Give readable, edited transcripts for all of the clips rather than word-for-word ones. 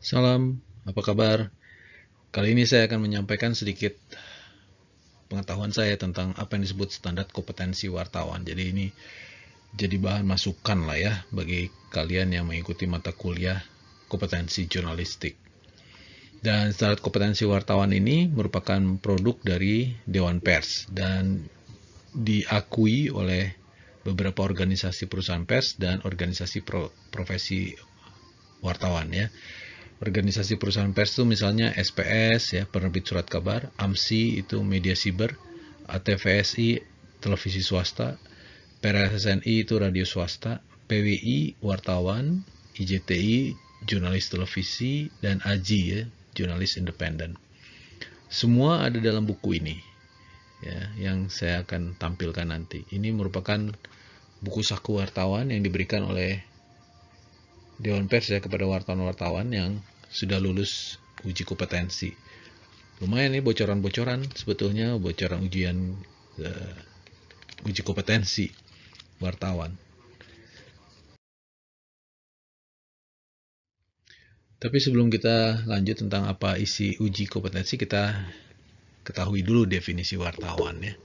Salam, apa kabar? Kali ini saya akan menyampaikan sedikit pengetahuan saya tentang apa yang disebut standar kompetensi wartawan. Jadi ini jadi bahan masukan lah ya bagi kalian yang mengikuti mata kuliah kompetensi jurnalistik. Dan standar kompetensi wartawan ini merupakan produk dari Dewan Pers dan diakui oleh beberapa organisasi perusahaan pers dan organisasi profesi wartawan ya. Organisasi perusahaan pers itu misalnya SPS ya, penerbit surat kabar, AMSI itu media siber, ATVSI televisi swasta, PRSSNI itu radio swasta, PWI wartawan, IJTI jurnalis televisi, dan AJI ya, jurnalis independen. Semua ada dalam buku ini ya, yang saya akan tampilkan nanti. Ini merupakan buku saku wartawan yang diberikan oleh Dewan Pers ya kepada wartawan-wartawan yang sudah lulus uji kompetensi. Lumayan nih bocoran-bocoran sebetulnya, bocoran ujian uji kompetensi wartawan. Tapi sebelum kita lanjut tentang apa isi uji kompetensi, kita ketahui dulu definisi wartawan ya.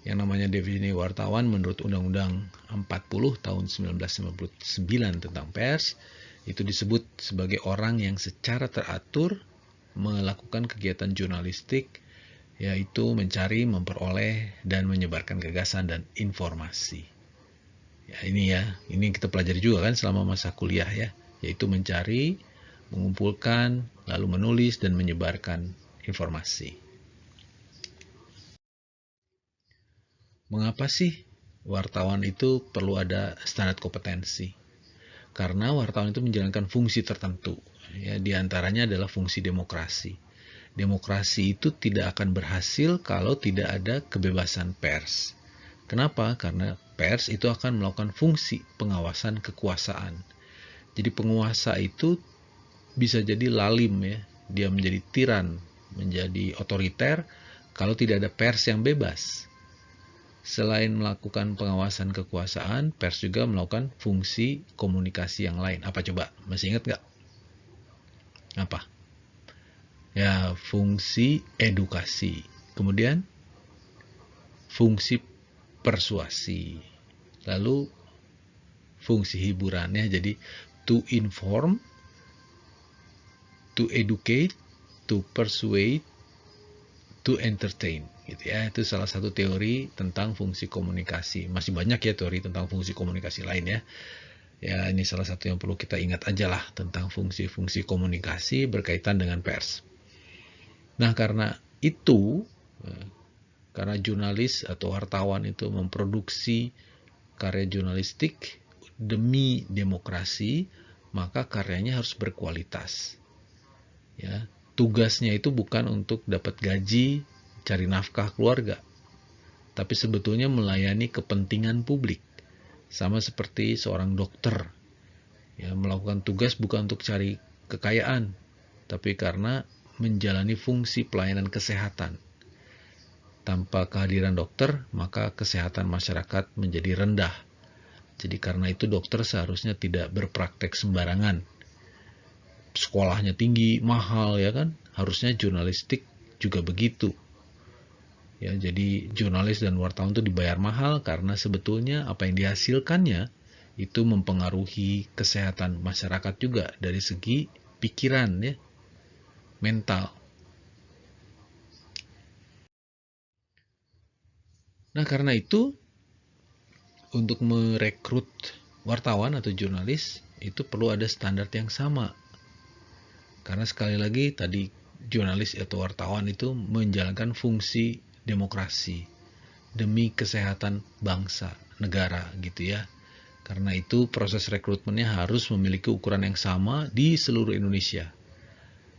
Yang namanya definisi wartawan menurut Undang-Undang 40 tahun 1999 tentang pers, itu disebut sebagai orang yang secara teratur melakukan kegiatan jurnalistik, yaitu mencari, memperoleh, dan menyebarkan gagasan dan informasi. Ya, ini kita pelajari juga kan selama masa kuliah ya, yaitu mencari, mengumpulkan, lalu menulis dan menyebarkan informasi. Mengapa sih wartawan itu perlu ada standar kompetensi? Karena wartawan itu menjalankan fungsi tertentu. Ya, di antaranya adalah fungsi demokrasi. Demokrasi itu tidak akan berhasil kalau tidak ada kebebasan pers. Kenapa? Karena pers itu akan melakukan fungsi pengawasan kekuasaan. Jadi penguasa itu bisa jadi lalim ya, dia menjadi tiran, menjadi otoriter kalau tidak ada pers yang bebas. Selain melakukan pengawasan kekuasaan, pers juga melakukan fungsi komunikasi yang lain. Apa coba? Masih ingat nggak? Apa? Ya, fungsi edukasi. Kemudian, fungsi persuasi. Lalu, fungsi hiburannya. Jadi, to inform, to educate, to persuade, to entertain. Gitu ya, itu salah satu teori tentang fungsi komunikasi. Masih banyak ya teori tentang fungsi komunikasi lain ya. Ya, ini salah satu yang perlu kita ingat aja lah tentang fungsi-fungsi komunikasi berkaitan dengan pers. Nah, karena itu, karena jurnalis atau wartawan itu memproduksi karya jurnalistik demi demokrasi, maka karyanya harus berkualitas. Ya, tugasnya itu bukan untuk dapat gaji, cari nafkah keluarga, tapi sebetulnya melayani kepentingan publik. Sama seperti seorang dokter, ya, melakukan tugas bukan untuk cari kekayaan, tapi karena menjalani fungsi pelayanan kesehatan. Tanpa kehadiran dokter, maka kesehatan masyarakat menjadi rendah. Jadi karena itu dokter seharusnya tidak berpraktek sembarangan. Sekolahnya tinggi, mahal ya kan? Harusnya jurnalistik juga begitu. Ya, jadi jurnalis dan wartawan itu dibayar mahal karena sebetulnya apa yang dihasilkannya itu mempengaruhi kesehatan masyarakat juga dari segi pikiran ya, mental. Nah, karena itu untuk merekrut wartawan atau jurnalis itu perlu ada standar yang sama. Karena sekali lagi tadi jurnalis atau wartawan itu menjalankan fungsi demokrasi demi kesehatan bangsa, negara gitu ya. Karena itu proses rekrutmennya harus memiliki ukuran yang sama di seluruh Indonesia.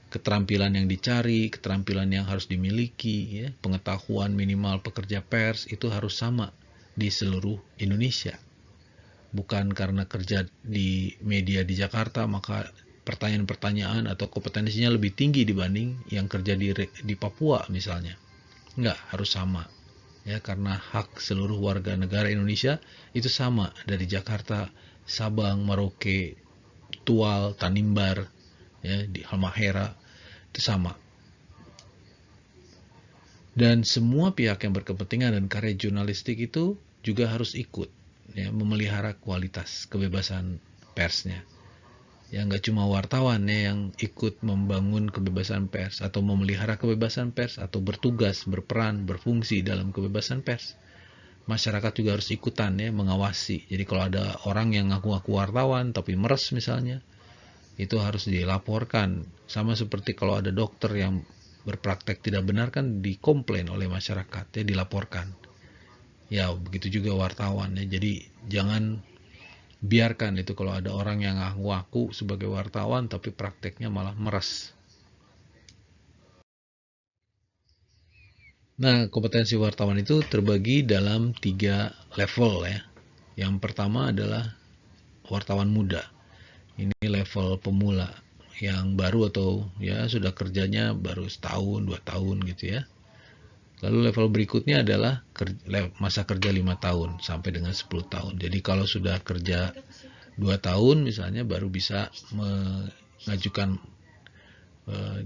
Keterampilan yang dicari, keterampilan yang harus dimiliki, ya, pengetahuan minimal pekerja pers itu harus sama di seluruh Indonesia. Bukan karena kerja di media di Jakarta maka pertanyaan-pertanyaan atau kompetensinya lebih tinggi dibanding yang kerja di Papua misalnya. Enggak, harus sama. Ya, karena hak seluruh warga negara Indonesia itu sama dari Jakarta, Sabang, Merauke, Tual, Tanimbar, ya di Halmahera itu sama. Dan semua pihak yang berkepentingan dan karya jurnalistik itu juga harus ikut ya memelihara kualitas kebebasan persnya. Ya nggak cuma wartawan ya yang ikut membangun kebebasan pers atau memelihara kebebasan pers atau bertugas, berperan, berfungsi dalam kebebasan pers. Masyarakat juga harus ikutan ya mengawasi. Jadi kalau ada orang yang ngaku-ngaku wartawan tapi meres misalnya, itu harus dilaporkan. Sama seperti kalau ada dokter yang berpraktek tidak benar kan dikomplain oleh masyarakat ya, dilaporkan. Ya begitu juga wartawan ya. Jadi jangan biarkan itu kalau ada orang yang ngaku-ngaku sebagai wartawan tapi prakteknya malah meres. Nah, kompetensi wartawan itu terbagi dalam 3 level ya. Yang pertama adalah wartawan muda. Ini level pemula yang baru atau ya sudah kerjanya baru setahun, 2 tahun gitu ya. Lalu level berikutnya adalah masa kerja 5 tahun sampai dengan 10 tahun. Jadi kalau sudah kerja 2 tahun misalnya baru bisa mengajukan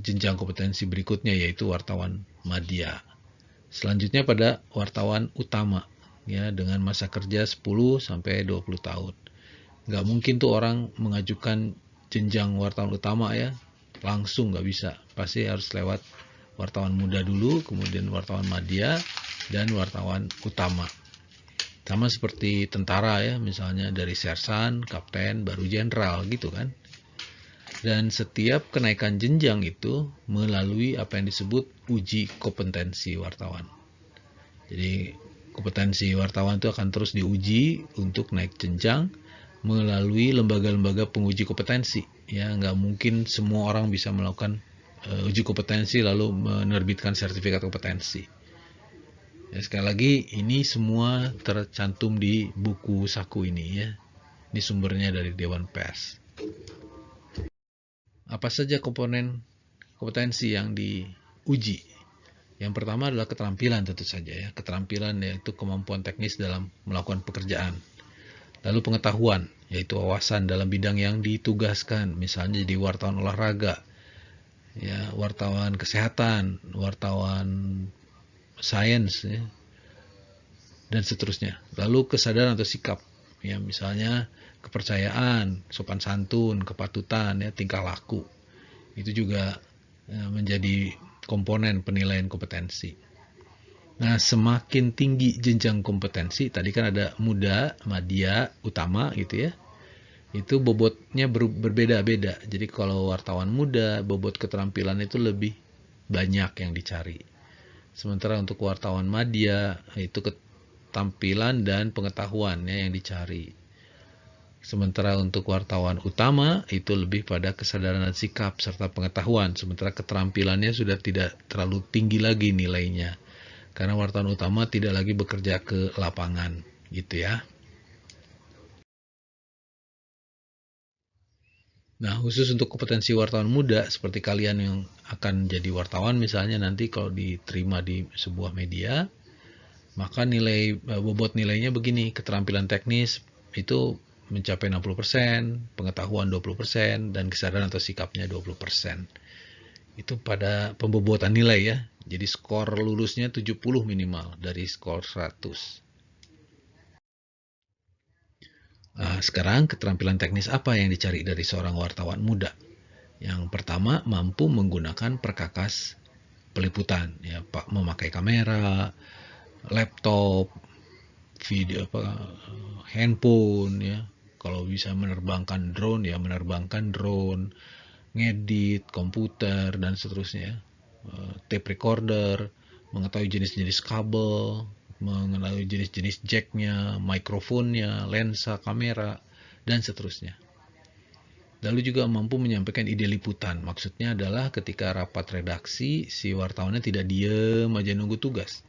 jenjang kompetensi berikutnya yaitu wartawan madya. Selanjutnya pada wartawan utama ya dengan masa kerja 10 sampai 20 tahun. Nggak mungkin tuh orang mengajukan jenjang wartawan utama ya langsung, nggak bisa. Pasti harus lewat wartawan muda dulu, kemudian wartawan madya, dan wartawan utama. Sama seperti tentara ya, misalnya dari sersan, kapten, baru jenderal gitu kan. Dan setiap kenaikan jenjang itu melalui apa yang disebut uji kompetensi wartawan. Jadi kompetensi wartawan itu akan terus diuji untuk naik jenjang melalui lembaga-lembaga penguji kompetensi. Ya, nggak mungkin semua orang bisa melakukan uji kompetensi lalu menerbitkan sertifikat kompetensi. Ya, sekali lagi ini semua tercantum di buku saku ini ya. Ini sumbernya dari Dewan Pers. Apa saja komponen kompetensi yang diuji? Yang pertama adalah keterampilan tentu saja ya. Keterampilan yaitu kemampuan teknis dalam melakukan pekerjaan. Lalu pengetahuan, yaitu wawasan dalam bidang yang ditugaskan, misalnya jadi wartawan olahraga, ya, wartawan kesehatan, wartawan sains, ya, dan seterusnya. Lalu kesadaran atau sikap, ya, misalnya kepercayaan, sopan santun, kepatutan, ya, tingkah laku. Itu juga menjadi komponen penilaian kompetensi. Nah, semakin tinggi jenjang kompetensi, tadi kan ada muda, madya, utama gitu ya. Itu bobotnya berbeda-beda. Jadi kalau wartawan muda, bobot keterampilan itu lebih banyak yang dicari. Sementara untuk wartawan madya, itu ketampilan dan pengetahuan ya, yang dicari. Sementara untuk wartawan utama, itu lebih pada kesadaran dan sikap serta pengetahuan. Sementara keterampilannya sudah tidak terlalu tinggi lagi nilainya. Karena wartawan utama tidak lagi bekerja ke lapangan, gitu ya. Nah, khusus untuk kompetensi wartawan muda, seperti kalian yang akan jadi wartawan misalnya nanti kalau diterima di sebuah media, maka bobot nilainya begini, keterampilan teknis itu mencapai 60%, pengetahuan 20%, dan kesadaran atau sikapnya 20%. Itu pada pembobotan nilai ya. Jadi skor lulusnya 70 minimal dari skor 100. Nah, sekarang keterampilan teknis apa yang dicari dari seorang wartawan muda? Yang pertama, mampu menggunakan perkakas peliputan, ya, Pak, memakai kamera, laptop, video handphone ya. Kalau bisa menerbangkan drone ya menerbangkan drone, ngedit komputer dan seterusnya. Tape recorder, mengetahui jenis-jenis kabel, mengenai jenis-jenis jacknya, mikrofonnya, lensa kamera, dan seterusnya. Lalu juga mampu menyampaikan ide liputan. Maksudnya adalah ketika rapat redaksi, si wartawannya tidak diem aja nunggu tugas,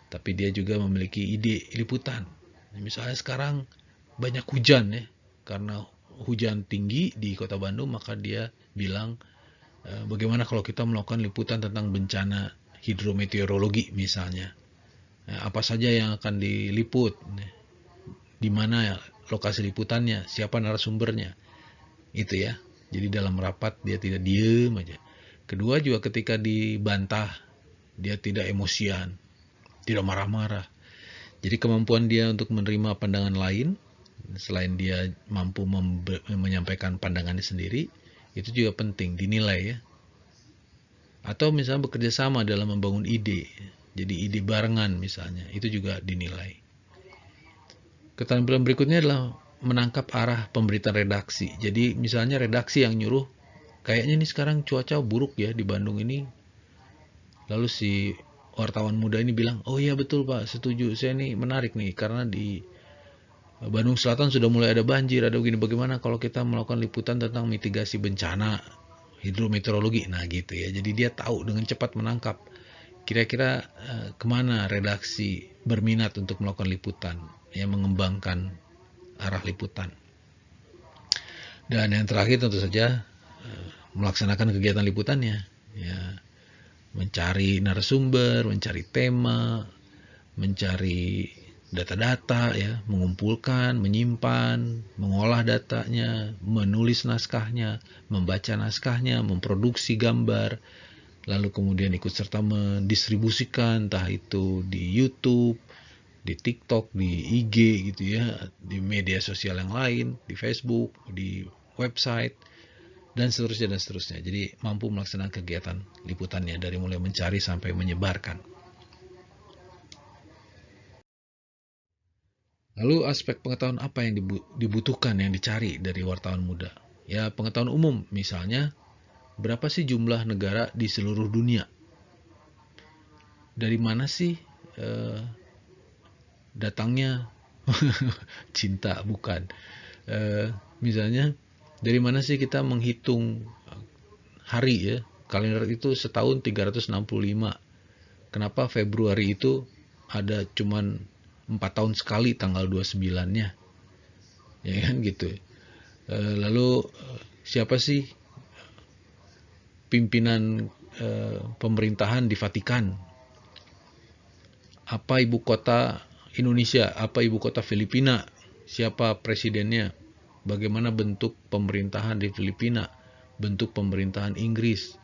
tapi dia juga memiliki ide liputan. Misalnya sekarang banyak hujan ya, karena hujan tinggi di Kota Bandung, maka dia bilang bagaimana kalau kita melakukan liputan tentang bencana hidrometeorologi misalnya. Apa saja yang akan diliput, di mana lokasi liputannya, siapa narasumbernya, itu ya. Jadi dalam rapat dia tidak diem aja. Kedua juga ketika dibantah, dia tidak emosian, tidak marah-marah. Jadi kemampuan dia untuk menerima pandangan lain, selain dia mampu menyampaikan pandangannya sendiri, itu juga penting dinilai ya. Atau misalnya bekerja sama dalam membangun ide, jadi ide barengan misalnya, itu juga dinilai. Keterampilan berikutnya adalah menangkap arah pemberitaan redaksi. Jadi misalnya redaksi yang nyuruh, kayaknya nih sekarang cuaca buruk ya di Bandung ini. Lalu si wartawan muda ini bilang, oh iya betul Pak, setuju, saya nih menarik nih, karena di Bandung Selatan sudah mulai ada banjir, ada begini, bagaimana kalau kita melakukan liputan tentang mitigasi bencana, hidrometeorologi, nah gitu ya. Jadi dia tahu dengan cepat menangkap, kira-kira kemana redaksi berminat untuk melakukan liputan, ya mengembangkan arah liputan. Dan yang terakhir tentu saja melaksanakan kegiatan liputannya, ya mencari narasumber, mencari tema, mencari data-data, ya, mengumpulkan, menyimpan, mengolah datanya, menulis naskahnya, membaca naskahnya, memproduksi gambar, lalu kemudian ikut serta mendistribusikan, entah itu di YouTube, di TikTok, di IG gitu ya, di media sosial yang lain, di Facebook, di website, dan seterusnya. Jadi mampu melaksanakan kegiatan liputannya dari mulai mencari sampai menyebarkan. Lalu aspek pengetahuan apa yang dibutuhkan, yang dicari dari wartawan muda? Ya pengetahuan umum, misalnya berapa sih jumlah negara di seluruh dunia? Dari mana sih datangnya cinta? Bukan. Misalnya dari mana sih kita menghitung hari ya? Kalender itu setahun 365. Kenapa Februari itu ada cuman 4 tahun sekali tanggal 29-nya? Ya kan gitu. Lalu siapa sih pimpinan pemerintahan di Vatikan? Apa ibu kota Indonesia? Apa ibu kota Filipina? Siapa presidennya? Bagaimana bentuk pemerintahan di Filipina? Bentuk pemerintahan Inggris?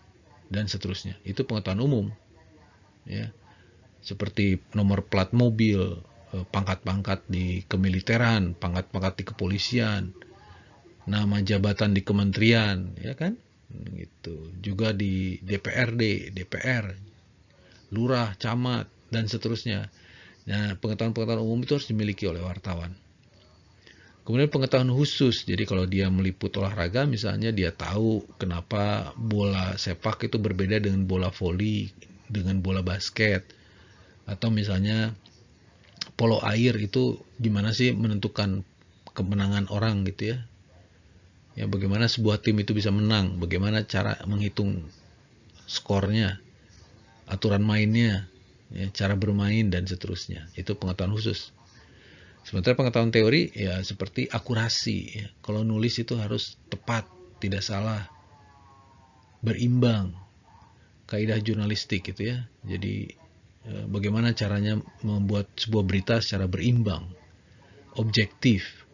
Dan seterusnya. Itu pengetahuan umum. Ya. Seperti nomor plat mobil, pangkat-pangkat di kemiliteran, pangkat-pangkat di kepolisian, nama jabatan di kementerian, ya kan? Gitu. Juga di DPRD, DPR, lurah, camat, dan seterusnya. Nah, pengetahuan-pengetahuan umum itu harus dimiliki oleh wartawan. Kemudian pengetahuan khusus, jadi kalau dia meliput olahraga, misalnya dia tahu kenapa bola sepak itu berbeda dengan bola voli, dengan bola basket, atau misalnya polo air itu gimana sih menentukan kemenangan orang gitu ya. Ya bagaimana sebuah tim itu bisa menang, bagaimana cara menghitung skornya, aturan mainnya, ya, cara bermain dan seterusnya. Itu pengetahuan khusus. Sementara pengetahuan teori ya seperti akurasi. Ya. Kalau nulis itu harus tepat, tidak salah, berimbang, kaidah jurnalistik gitu ya. Jadi bagaimana caranya membuat sebuah berita secara berimbang, objektif,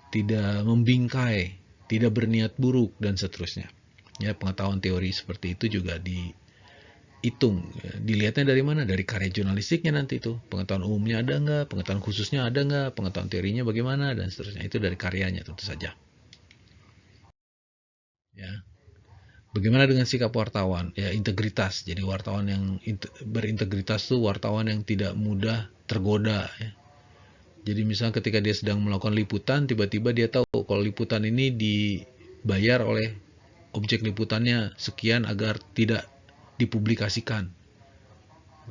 tidak membingkai, tidak berniat buruk dan seterusnya. Ya pengetahuan teori seperti itu juga dihitung. Dilihatnya dari mana? Dari karya jurnalistiknya nanti itu. Pengetahuan umumnya ada nggak? Pengetahuan khususnya ada nggak? Pengetahuan teorinya bagaimana? Dan seterusnya. Itu dari karyanya tentu saja. Ya. Bagaimana dengan sikap wartawan? Ya integritas. Jadi wartawan yang berintegritas itu wartawan yang tidak mudah tergoda. Ya. Jadi misalnya ketika dia sedang melakukan liputan, tiba-tiba dia tahu kalau liputan ini dibayar oleh objek liputannya sekian agar tidak dipublikasikan.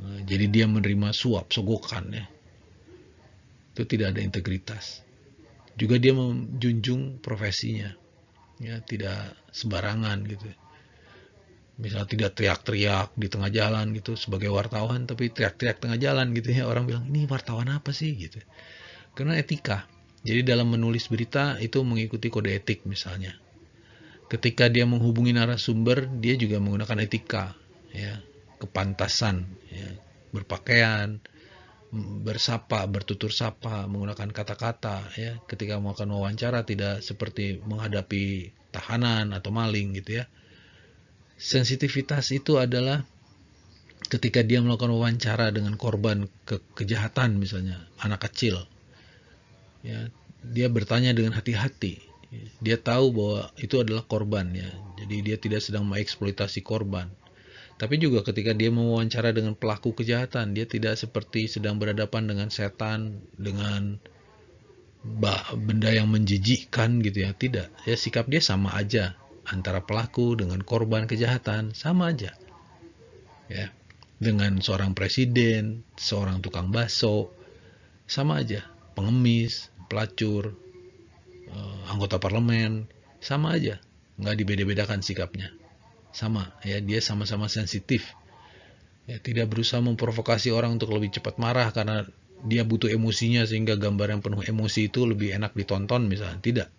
Nah, jadi dia menerima suap, sogokan ya. Itu tidak ada integritas. Juga dia menjunjung profesinya. Ya, tidak sembarangan gitu. Misal tidak teriak-teriak di tengah jalan gitu sebagai wartawan, tapi teriak-teriak tengah jalan gitu ya. Orang bilang, "Ini wartawan apa sih?" gitu. Karena etika. Jadi dalam menulis berita itu mengikuti kode etik misalnya. Ketika dia menghubungi narasumber, dia juga menggunakan etika, ya, kepantasan, ya, berpakaian, bersapa, bertutur sapa, menggunakan kata-kata, ya, ketika melakukan wawancara tidak seperti menghadapi tahanan atau maling gitu ya. Sensitivitas itu adalah ketika dia melakukan wawancara dengan korban kejahatan, misalnya anak kecil, ya, dia bertanya dengan hati-hati. Dia tahu bahwa itu adalah korban, ya. Jadi dia tidak sedang mengeksploitasi korban. Tapi juga ketika dia mewawancara dengan pelaku kejahatan, dia tidak seperti sedang berhadapan dengan setan, dengan benda yang menjijikkan gitu ya. Tidak, ya, sikap dia sama aja antara pelaku dengan korban kejahatan, sama aja. Ya. Dengan seorang presiden, seorang tukang bakso, sama aja. Pengemis, pelacur, anggota parlemen, sama aja. Nggak dibeda-bedakan sikapnya. Sama, ya, dia sama-sama sensitif. Ya, tidak berusaha memprovokasi orang untuk lebih cepat marah karena dia butuh emosinya sehingga gambar yang penuh emosi itu lebih enak ditonton misalnya. Tidak.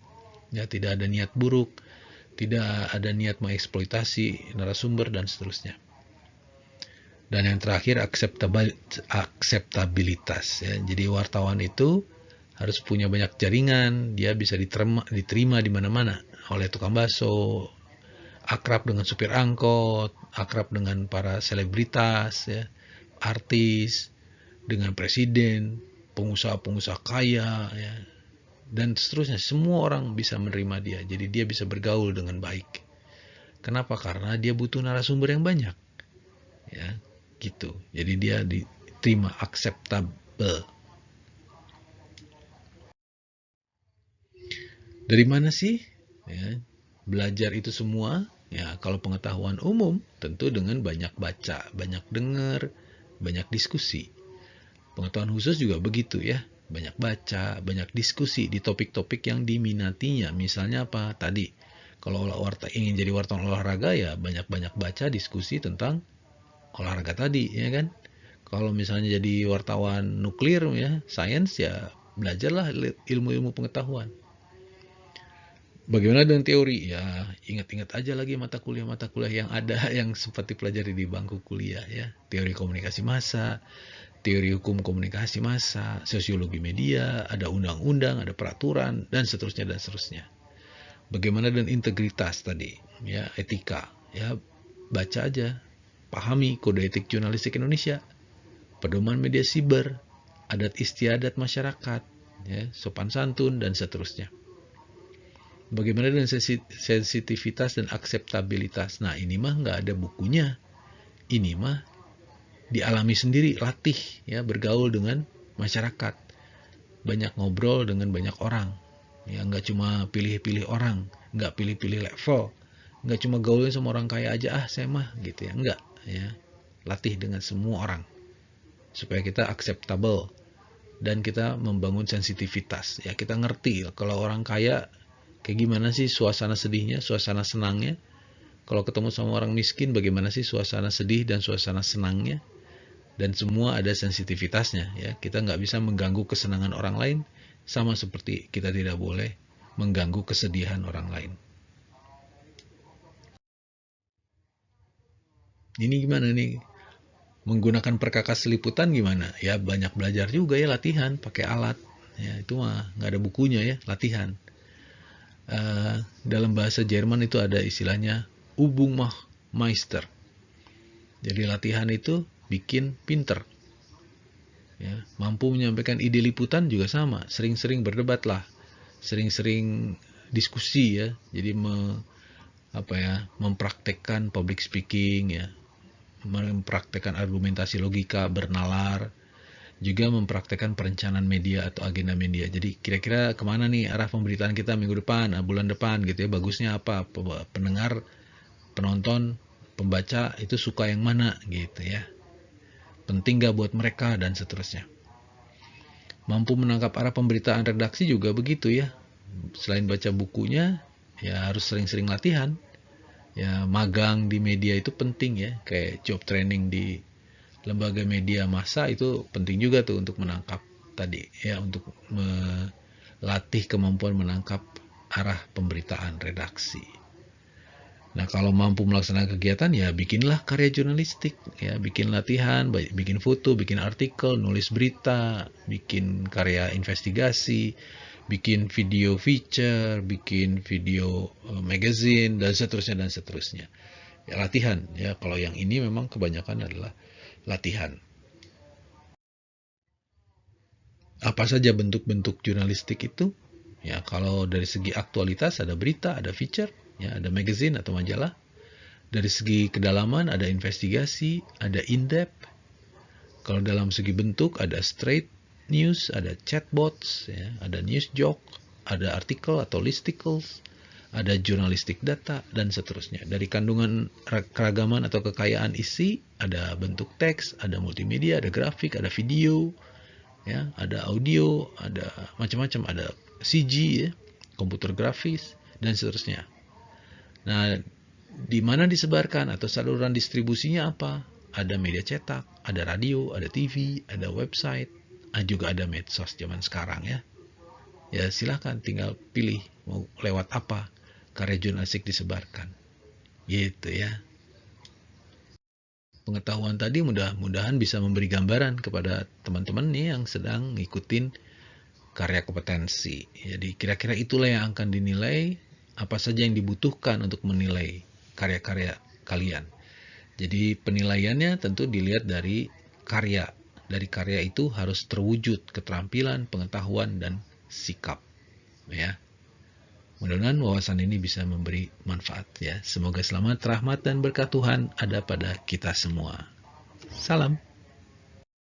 Ya, tidak ada niat buruk, tidak ada niat mengeksploitasi narasumber dan seterusnya. Dan yang terakhir akseptabilitas, ya. Jadi wartawan itu harus punya banyak jaringan, dia bisa diterima di mana-mana oleh tukang bakso, akrab dengan supir angkot, akrab dengan para selebritas, ya, artis, dengan presiden, pengusaha-pengusaha kaya, ya, dan seterusnya. Semua orang bisa menerima dia, jadi dia bisa bergaul dengan baik. Kenapa? Karena dia butuh narasumber yang banyak, ya, gitu. Jadi dia diterima, acceptable. Dari mana sih, ya, belajar itu semua? Ya, kalau pengetahuan umum tentu dengan banyak baca, banyak dengar, banyak diskusi. Pengetahuan khusus juga begitu ya, banyak baca, banyak diskusi di topik-topik yang diminatinya. Misalnya apa? Tadi, kalau ingin jadi wartawan olahraga ya banyak-banyak baca diskusi tentang olahraga tadi, ya kan? Kalau misalnya jadi wartawan nuklir ya, sains, ya belajarlah ilmu-ilmu pengetahuan. Bagaimana dengan teori? Ya, ingat-ingat aja lagi mata kuliah yang ada yang sempat dipelajari di bangku kuliah ya. Teori komunikasi massa, teori hukum komunikasi massa, sosiologi media, ada undang-undang, ada peraturan, dan seterusnya dan seterusnya. Bagaimana dengan integritas tadi? Ya, etika. Ya, baca aja. Pahami kode etik jurnalistik Indonesia, pedoman media siber, adat istiadat masyarakat, ya, sopan santun, dan seterusnya. Bagaimana dengan sensitivitas dan akseptabilitas? Nah, ini mah nggak ada bukunya. Ini mah dialami sendiri, latih, ya, bergaul dengan masyarakat. Banyak ngobrol dengan banyak orang. Ya, nggak cuma pilih-pilih orang, nggak pilih-pilih level, nggak cuma gaulin sama orang kaya aja, saya mah gitu ya. Nggak, ya. Latih dengan semua orang. Supaya kita acceptable dan kita membangun sensitivitas. Ya, kita ngerti kalau orang kaya kayak gimana sih suasana sedihnya, suasana senangnya. Kalau ketemu sama orang miskin, bagaimana sih suasana sedih dan suasana senangnya. Dan semua ada sensitivitasnya. Ya, kita nggak bisa mengganggu kesenangan orang lain, sama seperti kita tidak boleh mengganggu kesedihan orang lain. Ini gimana nih? Menggunakan perkakas liputan gimana? Ya banyak belajar juga ya, latihan pakai alat. Ya, itu mah nggak ada bukunya ya, latihan. Dalam bahasa Jerman itu ada istilahnya Übungsmeister. Jadi latihan itu bikin pinter. Ya, mampu menyampaikan ide liputan juga sama. Sering-sering berdebat lah, sering-sering diskusi ya. Jadi mempraktekkan public speaking ya, mempraktekkan argumentasi logika, bernalar, juga mempraktekkan perencanaan media atau agenda media. Jadi kira-kira kemana nih arah pemberitaan kita minggu depan, bulan depan gitu ya, bagusnya apa, pendengar, penonton, pembaca itu suka yang mana gitu ya, penting gak buat mereka, dan seterusnya. Mampu menangkap arah pemberitaan redaksi juga begitu ya, selain baca bukunya ya harus sering-sering latihan ya. Magang di media itu penting ya, kayak job training di lembaga media massa itu penting juga tuh untuk menangkap tadi ya, untuk melatih kemampuan menangkap arah pemberitaan redaksi. Nah, kalau mampu melaksanakan kegiatan ya bikinlah karya jurnalistik ya, bikin latihan, bikin foto, bikin artikel, nulis berita, bikin karya investigasi, bikin video feature, bikin video magazine, dan seterusnya dan seterusnya. Ya, latihan ya. Kalau yang ini memang kebanyakan adalah latihan. Apa saja bentuk-bentuk jurnalistik itu? Ya, kalau dari segi aktualitas ada berita, ada feature, ya, ada magazine atau majalah. Dari segi kedalaman ada investigasi, ada in-depth. Kalau dalam segi bentuk ada straight news, ada chatbots, ya, ada news joke, ada artikel atau listicles, ada journalistic data, dan seterusnya. Dari kandungan keragaman atau kekayaan isi, ada bentuk teks, ada multimedia, ada grafik, ada video, ya, ada audio, ada macam-macam, ada CG, ya, komputer grafis, dan seterusnya. Nah, di mana disebarkan atau saluran distribusinya apa? Ada media cetak, ada radio, ada TV, ada website, juga ada medsos zaman sekarang ya. Ya silahkan tinggal pilih mau lewat apa karya jurnalistik disebarkan. Gitu ya. Pengetahuan tadi mudah-mudahan bisa memberi gambaran kepada teman-teman nih yang sedang ngikutin karya kompetensi. Jadi kira-kira itulah yang akan dinilai, apa saja yang dibutuhkan untuk menilai karya-karya kalian. Jadi penilaiannya tentu dilihat dari karya. Dari karya itu harus terwujud keterampilan, pengetahuan, dan sikap. Ya. Mudah-mudahan wawasan ini bisa memberi manfaat ya. Semoga selamat, rahmat, dan berkat Tuhan ada pada kita semua. Salam.